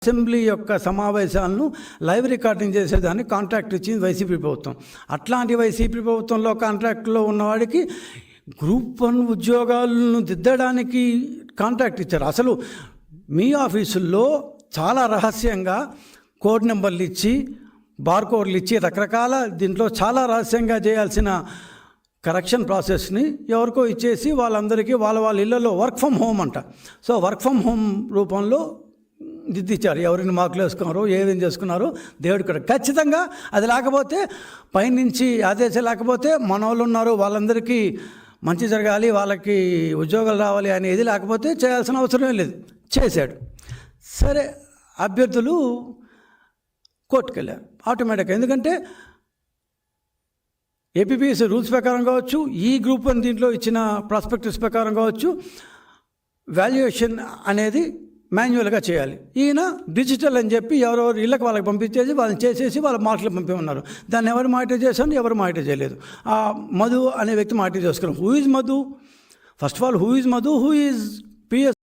Assembly యొక్క సమావేశాలను live recording చేసేదాన్ని కాంట్రాక్ట్ ఇచ్చింది వైసీపీ ప్రభుత్వం. అట్లాంటి వైసీపీ ప్రభుత్వంలో కాంట్రాక్ట్లో ఉన్నవాడికి గ్రూప్ 1 ఉద్యోగాలను దిద్దడానికి కాంట్రాక్ట్ ఇచ్చారు. అసలు మీ ఆఫీసుల్లో చాలా రహస్యంగా కోడ్ నెంబర్లు ఇచ్చి బార్కోడ్లు ఇచ్చి రకరకాల దీంట్లో చాలా రహస్యంగా చేయాల్సిన కరెక్షన్ ప్రాసెస్ని ఎవరికో ఇచ్చేసి వాళ్ళందరికీ వాళ్ళ ఇళ్లలో వర్క్ ఫ్రమ్ హోమ్ అంట. సో వర్క్ ఫ్రమ్ హోమ్ రూపంలో దిద్దిచ్చారు. ఎవరిని మార్కులు వేసుకున్నారో ఏమేం చేసుకున్నారో దేవుడు కూడా ఖచ్చితంగా అది లేకపోతే పైనుంచి ఆదేశాలు లేకపోతే మన వాళ్ళు ఉన్నారు వాళ్ళందరికీ మంచి జరగాలి వాళ్ళకి ఉద్యోగాలు రావాలి అనేది లేకపోతే చేయాల్సిన అవసరమే లేదు. చేశాడు. సరే అభ్యర్థులు కోర్టుకు వెళ్ళారు ఆటోమేటిక్గా. ఎందుకంటే ఏపీపీఎస్సీ రూల్స్ ప్రకారం కావచ్చు, ఈ గ్రూప్ 1 దీంట్లో ఇచ్చిన ప్రాస్పెక్టస్ ప్రకారం కావచ్చు, వాల్యుయేషన్ అనేది మాన్యువల్గా చేయాలి. ఈయన డిజిటల్ అని చెప్పి ఎవరెవరు ఇళ్ళకి వాళ్ళకి పంపించేసి వాళ్ళని చేసేసి వాళ్ళ మార్కులు పంపిమన్నారు. దాన్ని ఎవరు మానిటర్ చేశారు, ఎవరు మానిటర్ చేయలేదు. ఆ మధు అనే వ్యక్తి మానిటర్ చేసుకున్నారు. Who is Madhu? First of all who is Madhu, who is PS